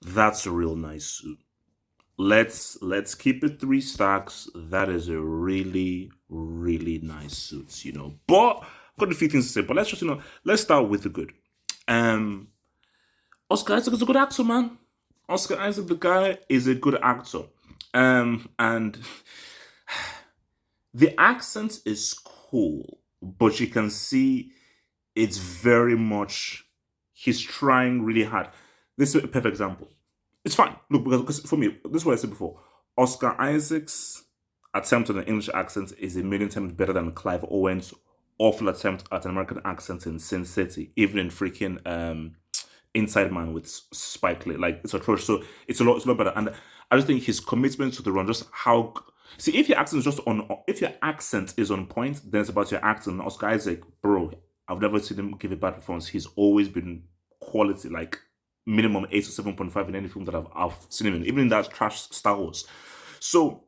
That's a real nice suit. Let's keep it three stacks. That is a really, really nice suit, But I've got a few things to say, but let's just, let's start with the good. Um Oscar Isaac is a good actor, man. Oscar Isaac, the guy, is a good actor. And the accent is cool, but you can see it's very much he's trying really hard. This is a perfect example. It's fine. Look, because for me, this is what I said before. Oscar Isaac's attempt at an English accent is a million times better than Clive Owen's awful attempt at an American accent in Sin City, even in freaking Inside Man with Spike Lee. Like it's atrocious. So it's a lot better. And I just think his commitment to the run, just how see if your accent is just on if your accent is on point, then it's about your accent. Oscar Isaac, bro, I've never seen him give a bad performance. He's always been quality, like minimum 8 to 7.5 in any film that I've seen him in, even in that trash Star Wars. So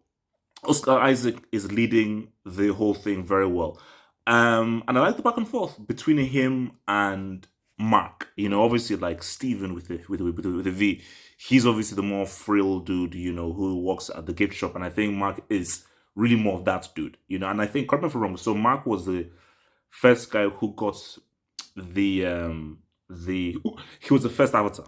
Oscar Isaac is leading the whole thing very well. And I like the back and forth between him and Mark. Obviously, like Steven with the V, he's obviously the more frill dude, who works at the gift shop. And I think Mark is really more of that dude, And I think, correct me if I'm wrong, so Mark was the first guy who got the he was the first avatar.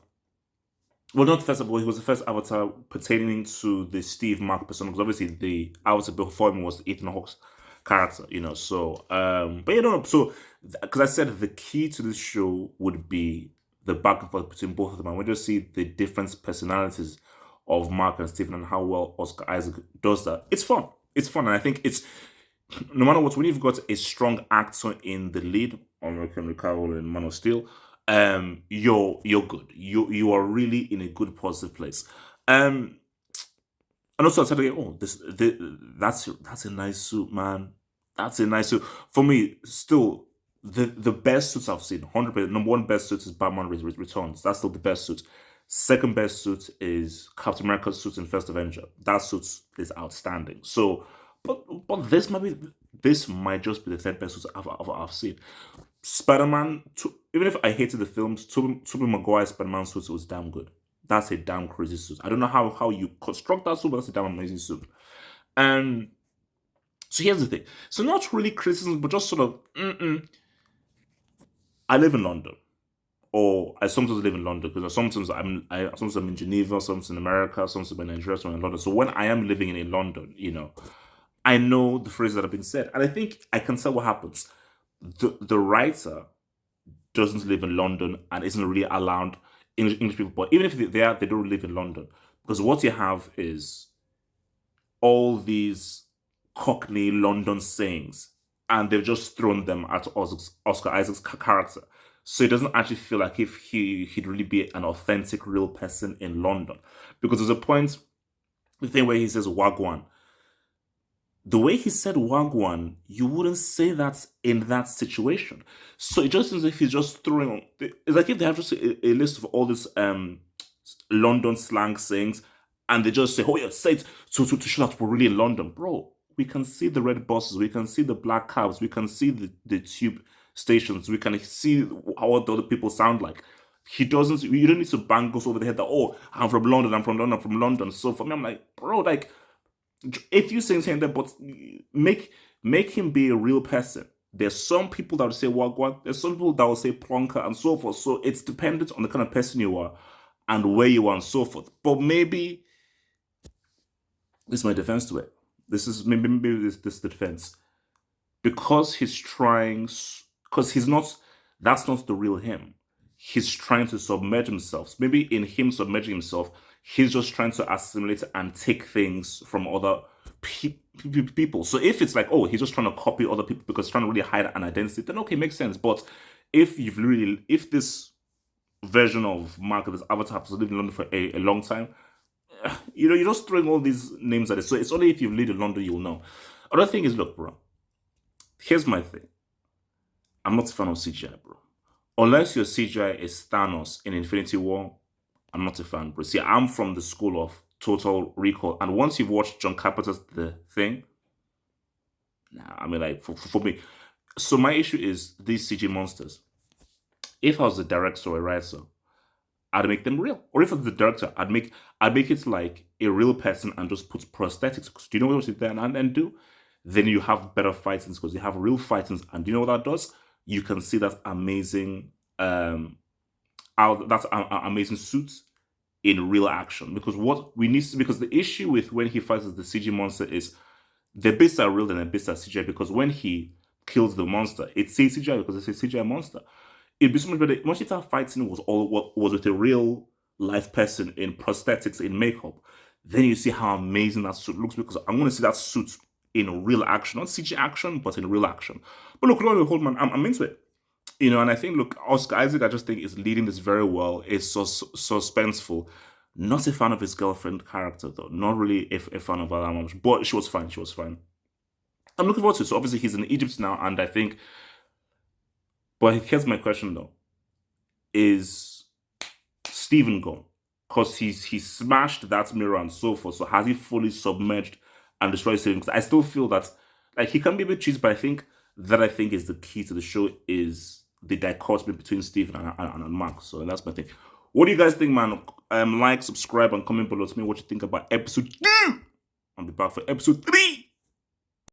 Well, not first of all, he was the first avatar pertaining to the Steve Mark persona, because obviously the avatar before him was Ethan Hawke's character. So, but no. So, because I said the key to this show would be the back and forth between both of them, and we just see the different personalities of Mark and Stephen and how well Oscar Isaac does that. It's fun. It's fun, and I think it's no matter what, when you've got a strong actor in the lead, Henry Cavill in Man of Steel, you're good. You are really in a good positive place. Um, and also I said, again, oh, that's a nice suit, man. That's a nice suit. For me, still the best suits I've seen, 100%. Number one best suit is Batman Returns. That's still the best suit. Second best suit is Captain America's suit in First Avenger. That suit is outstanding. So, but this might just be the third best suit I've seen. Spider-Man, even if I hated the films, Tobey Maguire's Spider-Man suit was damn good. That's a damn crazy suit. I don't know how you construct that suit, but that's a damn amazing suit. And so here's the thing. So not really criticism, but just sort of, I live in London, or I sometimes live in London because sometimes I'm in Geneva, sometimes in America, sometimes I'm in Nigeria, sometimes in London. So when I am living in London, I know the phrases that have been said, and I think I can tell what happens. The writer doesn't live in London and isn't really allowed English people, but even if they are, they don't live in London because what you have is all these Cockney London sayings, and they've just thrown them at Oscar Isaac's character. So it doesn't actually feel like if he'd really be an authentic, real person in London. Because there's a point, the thing where he says Wagwan. The way he said Wagwan, you wouldn't say that in that situation. So it just seems like he's just throwing. It's like if they have just a list of all these London slang sayings, and they just say, "Oh yeah, say it to show that we're really in London, bro." We can see the red buses, we can see the black cabs, we can see the tube stations, we can see how the other people sound like. He doesn't. You don't need to bang us over the head that, "Oh, I'm from London, I'm from London, I'm from London." So for me, I'm like, bro, like if you say saying that, but make him be a real person. There's some people that will say wagwan. There's some people that will say plonker and so forth. So it's dependent on the kind of person you are and where you are and so forth. But maybe this is my defense to it. This is maybe this is the defense because he's trying because he's not. That's not the real him. He's trying to submerge himself. Maybe in him submerging himself, he's just trying to assimilate and take things from other people. So if it's like, oh, he's just trying to copy other people because he's trying to really hide an identity, then okay, makes sense. But if this version of Mark, this avatar, has lived in London for a long time, you're just throwing all these names at it. So it's only if you've lived in London you'll know. Other thing is, look, bro. Here's my thing. I'm not a fan of CGI, bro. Unless your CGI is Thanos in Infinity War, I'm not a fan, bro. See, I'm from the school of Total Recall, and once you've watched John Carpenter's The Thing, nah, I mean, like for me. So my issue is these CG monsters. If I was a director or a writer, I'd make them real. Or if it's the director, I'd make it like a real person and just put prosthetics. Because do you know what you sit there and then do? Then you have better fight scenes because you have real fight scenes. And do you know what that does? You can see that amazing amazing suits in real action. Because what we need to, because the issue with when he fights the CG monster is the bits are real and the bits are CGI, because when he kills the monster, it says CGI because it's a CGI monster. It'd be so much better. Much if that fight scene was all what was with a real life person in prosthetics, in makeup. Then you see how amazing that suit looks, because I'm going to see that suit in real action, not CG action, but in real action. But look, Lord Holdman, I'm into it. And I think, look, Oscar Isaac, I just think is leading this very well. It's so suspenseful. Not a fan of his girlfriend character, though. Not really a fan of her that much. But she was fine. She was fine. I'm looking forward to it. So obviously he's in Egypt now, and I think. But here's my question though: is Steven gone? Because he smashed that mirror and so forth. So has he fully submerged and destroyed Steven? Because I still feel that like he can be a bit cheesy, but I think is the key to the show is the dichotomy between Steven and Mark. So that's my thing. What do you guys think, man? Like, subscribe, and comment below to me what you think about episode 2. I'll be back for episode 3.